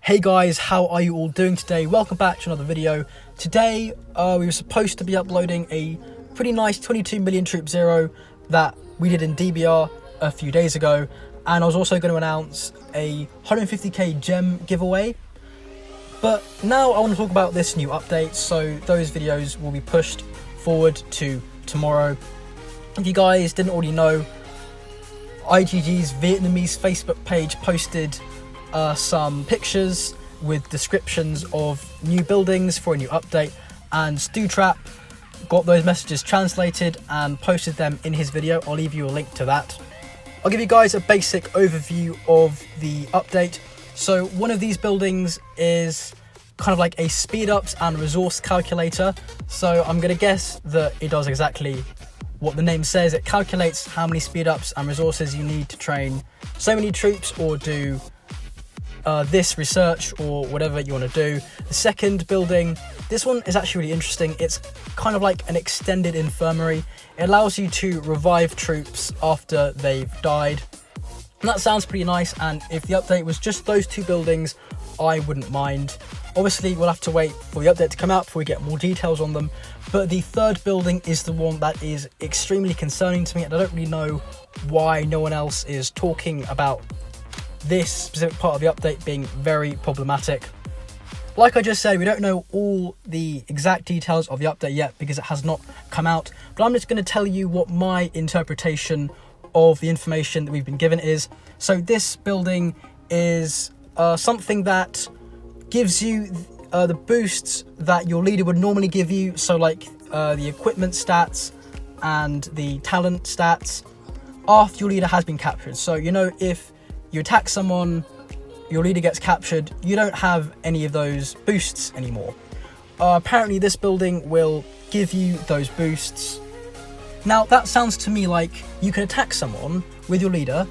Hey guys, how are you all doing today? Welcome back to another video. Today we were supposed to be uploading a pretty nice 22 million troop zero that we did in DBR a few days ago, and I was also going to announce a 150k gem giveaway. But now I want to talk about this new update, so those videos will be pushed forward to tomorrow. If you guys didn't already know, IGG's Vietnamese Facebook page posted some pictures with descriptions of new buildings for a new update, and StuTrap got those messages translated and posted them in his video. I'll leave you a link to that. I'll give you guys a basic overview of the update. So one of these buildings is kind of like a speed ups and resource calculator. So I'm gonna guess that it does exactly what the name says. It calculates how many speed ups and resources you need to train so many troops or do this research or whatever you want to do. The second building, this one is actually really interesting. It's kind of like an extended infirmary. It allows you to revive troops after they've died. And that sounds pretty nice, and if the update was just those two buildings, I wouldn't mind. Obviously, we'll have to wait for the update to come out before we get more details on them. But the third building is the one that is extremely concerning to me, and I don't really know why no one else is talking about this specific part of the update being very problematic. Like I just said, we don't know all the exact details of the update yet because it has not come out, but I'm just going to tell you what my interpretation of the information that we've been given is. So this building is something that gives you the boosts that your leader would normally give you, so like the equipment stats and the talent stats after your leader has been captured. So you know, if you attack someone, your leader gets captured, you don't have any of those boosts anymore. Apparently this building will give you those boosts. Now that sounds to me like you can attack someone with your leader,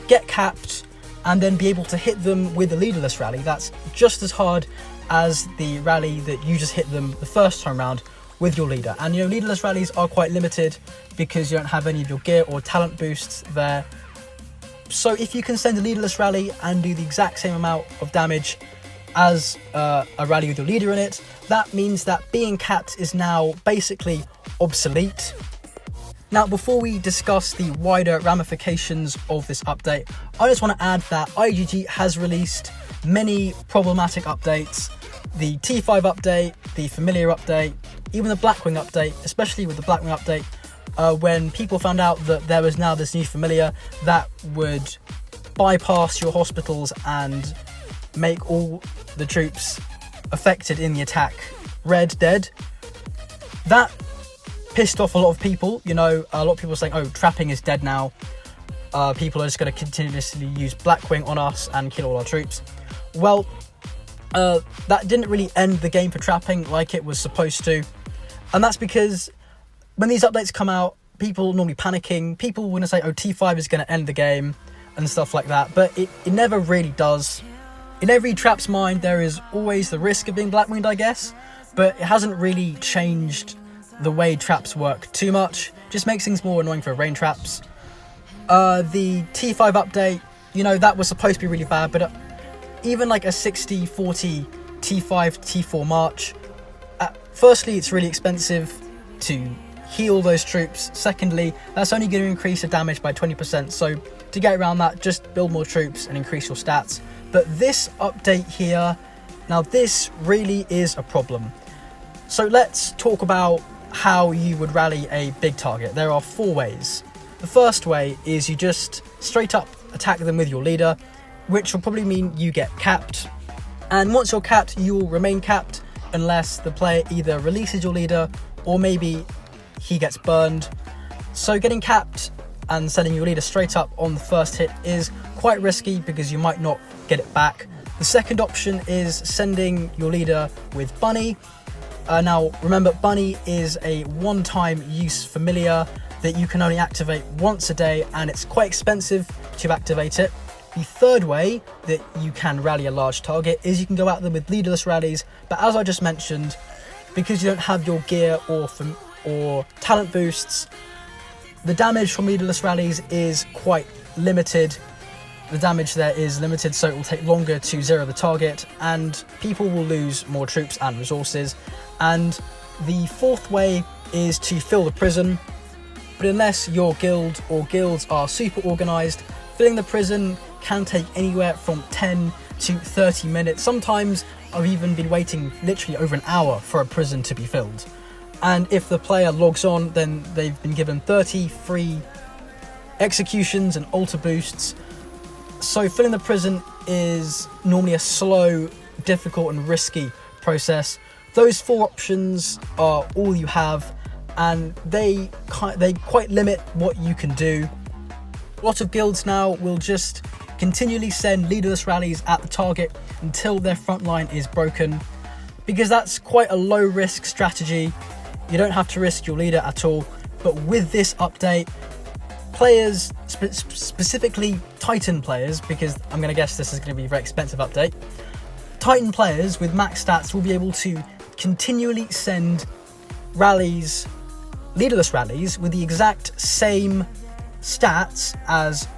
get capped, and then be able to hit them with a leaderless rally. That's just as hard as the rally that you just hit them the first time round with your leader. And you know, leaderless rallies are quite limited because you don't have any of your gear or talent boosts there. So if you can send a leaderless rally and do the exact same amount of damage as a rally with your leader in it, that means that being capped is now basically obsolete. Now, before we discuss the wider ramifications of this update, I just want to add that IGG has released many problematic updates. The T5 update, the Familiar update, even the Blackwing update, especially with the Blackwing update, when people found out that there was now this new familiar that would bypass your hospitals and make all the troops affected in the attack dead. That pissed off a lot of people. You know, a lot of people are saying, oh, trapping is dead now. People are just going to continuously use Blackwing on us and kill all our troops. Well, that didn't really end the game for trapping like it was supposed to. And that's because when these updates come out, people are normally panicking. People are going to say, oh, T5 is going to end the game and stuff like that. But it never really does. In every trap's mind, there is always the risk of being Blackwinged, I guess. But it hasn't really changed the way traps work too much. Just makes things more annoying for rain traps. The T5 update, you know, that was supposed to be really bad. But even like a 60-40 T5 T4 march, firstly, it's really expensive to heal those troops. Secondly, that's only going to increase the damage by 20%, so to get around that, just build more troops and increase your stats. But this update here, now this really is a problem. So let's talk about how you would rally a big target. There are 4 ways. The first way is you just straight up attack them with your leader, which will probably mean you get capped, and once you're capped, you will remain capped unless the player either releases your leader or maybe he gets burned. So getting capped and sending your leader straight up on the first hit is quite risky because you might not get it back. The second option is sending your leader with Bunny. Now remember, Bunny is a one-time use familiar that you can only activate once a day, and it's quite expensive to activate it. The third way that you can rally a large target is you can go at them with leaderless rallies, but as I just mentioned, because you don't have your gear or talent boosts, the damage from leaderless rallies is quite limited, the damage there is limited, so it will take longer to zero the target, and people will lose more troops and resources. And the fourth way is to fill the prison, but unless your guild or guilds are super organised, filling the prison can take anywhere from 10 to 30 minutes. Sometimes I've even been waiting literally over an hour for a prison to be filled. And if the player logs on, then they've been given 30 free executions and altar boosts. So filling the prison is normally a slow, difficult and risky process. Those four options are all you have, and they quite limit what you can do. A lot of guilds now will just continually send leaderless rallies at the target until their front line is broken, because that's quite a low risk strategy. You don't have to risk your leader at all. But with this update, players, specifically Titan players, because I'm going to guess this is going to be a very expensive update, Titan players with max stats will be able to continually send rallies, leaderless rallies, with the exact same stats as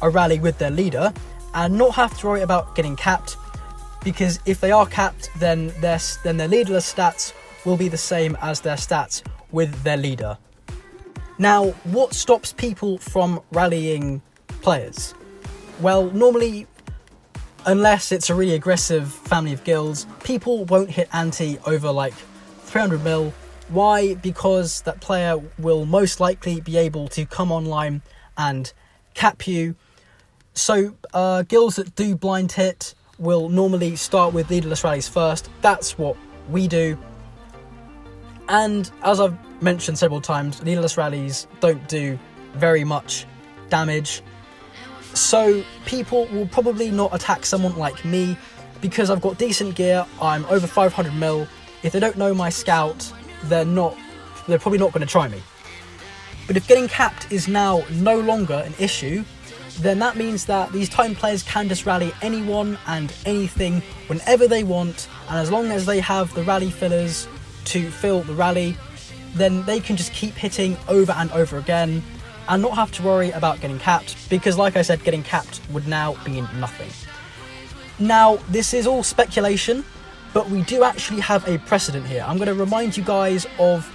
a rally with their leader, and not have to worry about getting capped, because if they are capped, then their leaderless stats will be the same as their stats with their leader. Now, what stops people from rallying players? Well, normally, unless it's a really aggressive family of guilds, people won't hit ante over like 300 mil. Why? Because that player will most likely be able to come online and cap you. So guilds that do blind hit will normally start with leaderless rallies first. That's what we do. And as I've mentioned several times, leaderless rallies don't do very much damage. So people will probably not attack someone like me, because I've got decent gear, I'm over 500 mil. If they don't know my scout, they're probably not going to try me. But if getting capped is now no longer an issue, then that means that these Titan players can just rally anyone and anything whenever they want, and as long as they have the rally fillers to fill the rally, then they can just keep hitting over and over again and not have to worry about getting capped, because like I said, getting capped would now mean nothing. Now, this is all speculation, but we do actually have a precedent here. I'm going to remind you guys of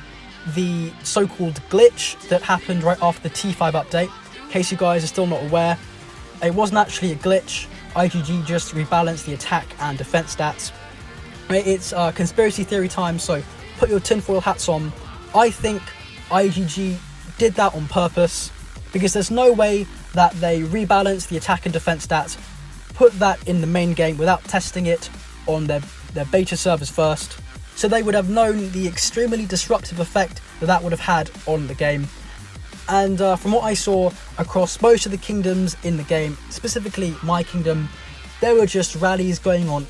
the so-called glitch that happened right after the T5 update, in case you guys are still not aware. It wasn't actually a glitch. IGG just rebalanced the attack and defense stats. It's conspiracy theory time, so put your tinfoil hats on. I think IGG did that on purpose, because there's no way that they rebalanced the attack and defense stats, put that in the main game without testing it on their beta servers first. So they would have known the extremely disruptive effect that would have had on the game. And from what I saw across most of the kingdoms in the game, specifically my kingdom, there were just rallies going on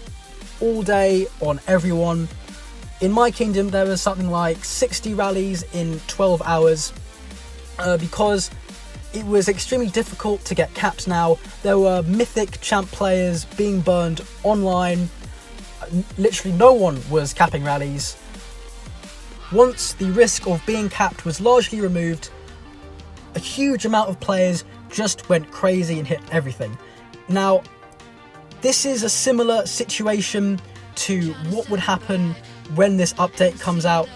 all day on everyone. In my kingdom, there was something like 60 rallies in 12 hours because it was extremely difficult to get caps now. There were mythic champ players being burned online. Literally no one was capping rallies. Once the risk of being capped was largely removed, a huge amount of players just went crazy and hit everything. Now, this is a similar situation to what would happen when this update comes out.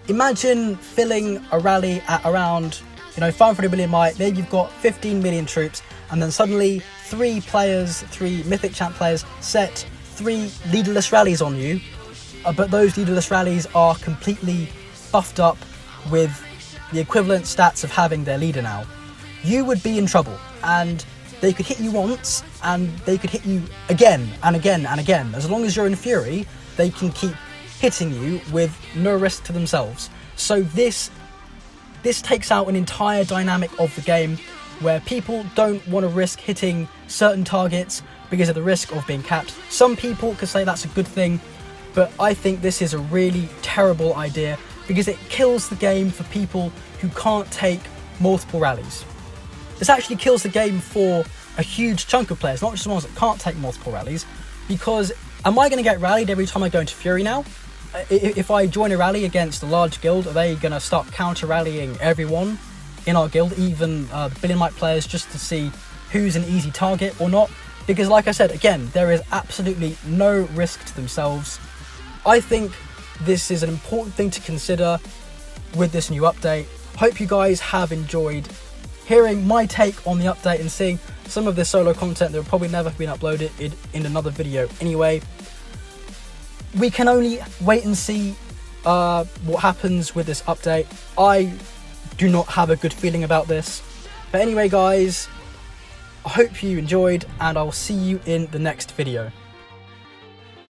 Imagine filling a rally at around 500 million might, maybe you've got 15 million troops, and then suddenly three mythic champ players set 3 leaderless rallies on you, but those leaderless rallies are completely buffed up with the equivalent stats of having their leader now. You would be in trouble, and they could hit you once, and they could hit you again and again and again. As long as you're in Fury, they can keep hitting you with no risk to themselves. So this takes out an entire dynamic of the game, where people don't want to risk hitting certain targets because of the risk of being capped. Some people could say that's a good thing, but I think this is a really terrible idea, because it kills the game for people who can't take multiple rallies. This actually kills the game for a huge chunk of players, not just the ones that can't take multiple rallies, because am I going to get rallied every time I go into Fury now? If I join a rally against a large guild, are they going to start counter-rallying everyone in our guild, even the Billion Might players, just to see who's an easy target or not, because like I said, again, there is absolutely no risk to themselves. I think this is an important thing to consider with this new update. Hope you guys have enjoyed hearing my take on the update and seeing some of this solo content that will probably never have been uploaded in another video anyway. We can only wait and see what happens with this update. I do not have a good feeling about this. But anyway guys, I hope you enjoyed and I will see you in the next video.